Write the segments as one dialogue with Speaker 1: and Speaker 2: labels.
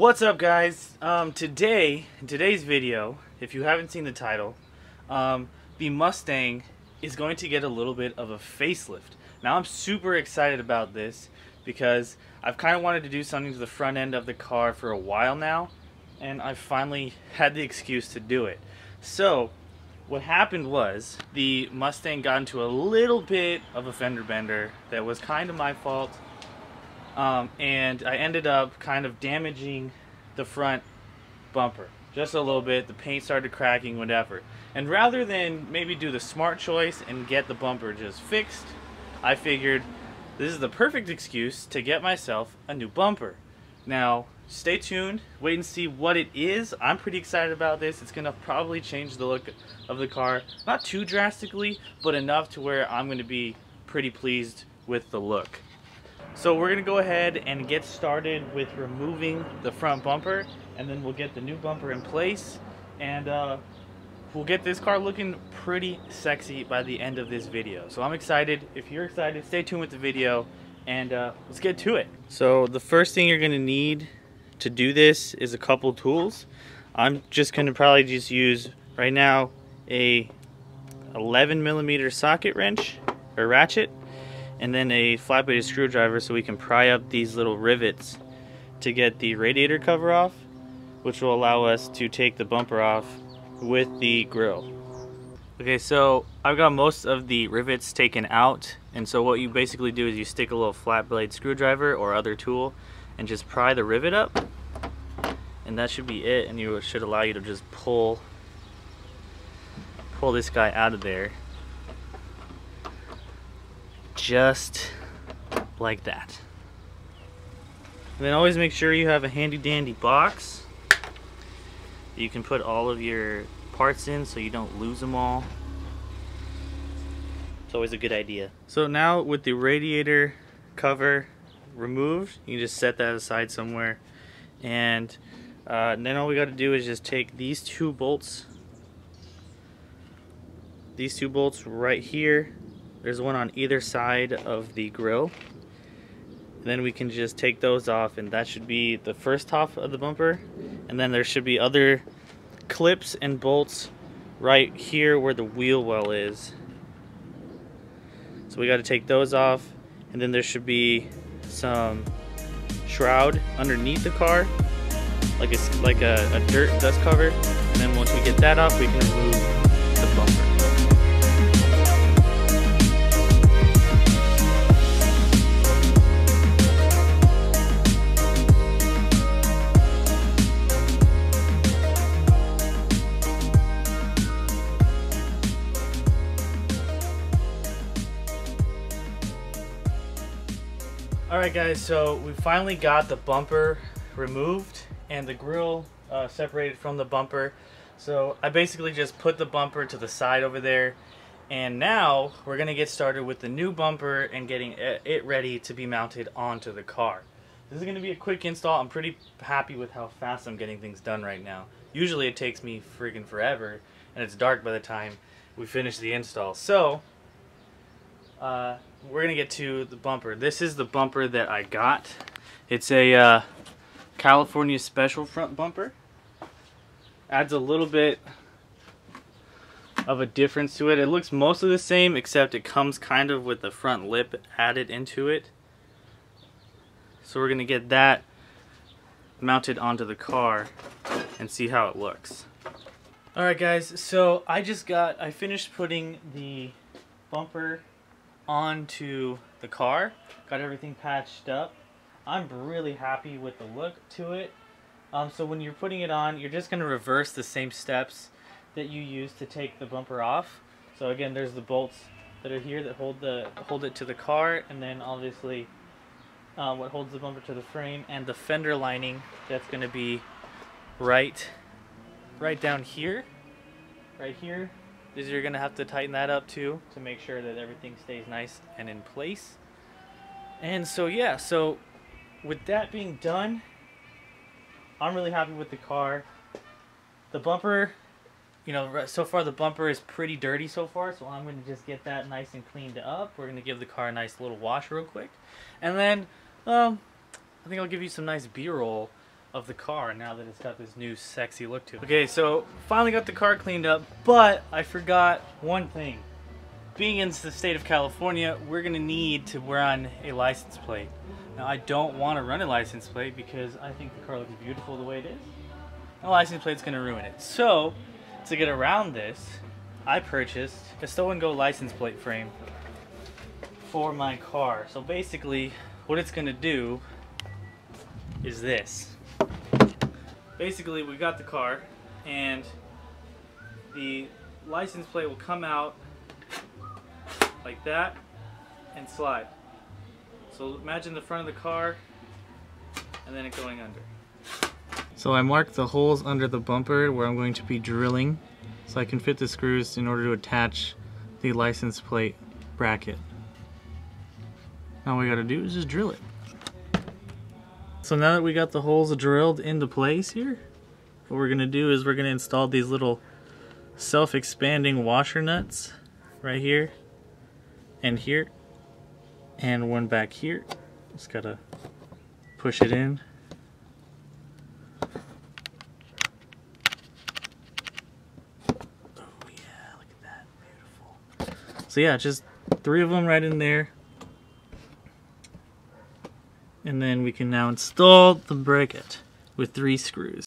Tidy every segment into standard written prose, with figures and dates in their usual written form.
Speaker 1: What's up, guys? In today's video, if you haven't seen the title, the Mustang is going to get a little bit of a facelift. Now I'm super excited about this because I've kind of wanted to do something to the front end of the car for a while now, and I finally had the excuse to do it. So what happened was the Mustang got into a little bit of a fender bender that was kind of my fault. And I ended up kind of damaging the front bumper just a little bit. The paint started cracking, whatever. And rather than maybe do the smart choice and get the bumper just fixed, I figured this is the perfect excuse to get myself a new bumper. Now, stay tuned, wait and see what it is. I'm pretty excited about this. It's going to probably change the look of the car. Not too drastically, but enough to where I'm going to be pretty pleased with the look. So we're going to go ahead and get started with removing the front bumper, and then we'll get the new bumper in place, and we'll get this car looking pretty sexy by the end of this video. So I'm excited. If you're excited, stay tuned with the video, and let's get to it. So the first thing you're going to need to do this is a couple tools. I'm just going to probably just use right now a 11mm socket wrench or ratchet, and then a flat-bladed screwdriver so we can pry up these little rivets to get the radiator cover off, which will allow us to take the bumper off with the grill. Okay, so I've got most of the rivets taken out, and so what you basically do is you stick a little flat blade screwdriver or other tool and just pry the rivet up, and that should be it, and it should allow you to just pull this guy out of there. Just like that. And then always make sure you have a handy dandy box that you can put all of your parts in so you don't lose them all. It's always a good idea. So now with the radiator cover removed, you can just set that aside somewhere, and then all we got to do is just take these two bolts right here. There's one on either side of the grill. And then we can just take those off, and that should be the first half of the bumper. And then there should be other clips and bolts right here where the wheel well is. So we got to take those off, and then there should be some shroud underneath the car, like a dirt dust cover. And then once we get that off, we can remove the bumper. Alright guys, so we finally got the bumper removed and the grill separated from the bumper. So I basically just put the bumper to the side over there, and now we're going to get started with the new bumper and getting it ready to be mounted onto the car. This is going to be a quick install. I'm pretty happy with how fast I'm getting things done right now. Usually it takes me freaking forever, and it's dark by the time we finish the install. So we're gonna get to the bumper. This is the bumper that I got. It's a California special front bumper. Adds a little bit of a difference to it. It looks mostly the same, except it comes kind of with the front lip added into it. So we're gonna get that mounted onto the car and see how it looks. Alright guys, so I finished putting the bumper onto the car, got everything patched up. I'm really happy with the look to it. So when you're putting it on, you're just going to reverse the same steps that you use to take the bumper off. So again, there's the bolts that are here that hold it to the car, and then obviously what holds the bumper to the frame, and the fender lining that's going to be right down here, right here. You're going to have to tighten that up too to make sure that everything stays nice and in place. And so yeah, so with that being done, I'm really happy with the car. The bumper, you know, so far the bumper is pretty dirty so far, so I'm going to just get that nice and cleaned up. We're going to give the car a nice little wash real quick. And then I think I'll give you some nice B-roll of the car now that it's got this new sexy look to it. Okay, so finally got the car cleaned up, but I forgot one thing. Being in the state of California, we're gonna need to run a license plate. Now I don't want to run a license plate because I think the car looks beautiful the way it is. A license plate's gonna ruin it. So to get around this, I purchased a stow and go license plate frame for my car. So basically what it's gonna do is this. Basically we got the car and the license plate will come out like that and slide. So imagine the front of the car and then it going under. So I marked the holes under the bumper where I'm going to be drilling so I can fit the screws in order to attach the license plate bracket. Now all we gotta do is just drill it. So now that we got the holes drilled into place here, what we're gonna do is we're gonna install these little self-expanding washer nuts right here and here, and one back here. Just gotta push it in. Oh yeah, look at that, beautiful. So yeah, just 3 of them right in there. And then we can now install the bracket with 3 screws.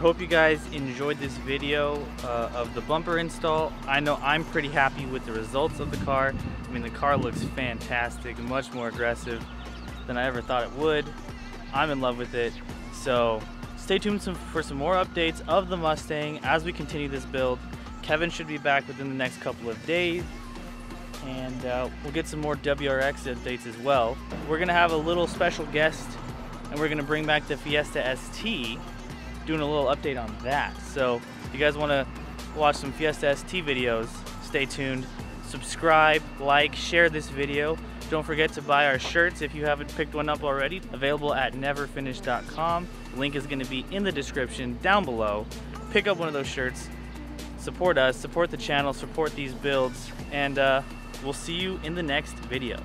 Speaker 1: Hope you guys enjoyed this video of the bumper install. I know I'm pretty happy with the results of the car. I mean, the car looks fantastic, much more aggressive than I ever thought it would. I'm in love with it. So stay tuned for some more updates of the Mustang as we continue this build. Kevin should be back within the next couple of days, and we'll get some more WRX updates as well. We're gonna have a little special guest, and we're gonna bring back the Fiesta ST, doing a little update on that. So if you guys want to watch some Fiesta ST videos, stay tuned. Subscribe, like, share this video. Don't forget to buy our shirts if you haven't picked one up already. Available at neverfinish.com. Link is going to be in the description down below. Pick up one of those shirts. Support us, support the channel, support these builds, and we'll see you in the next video.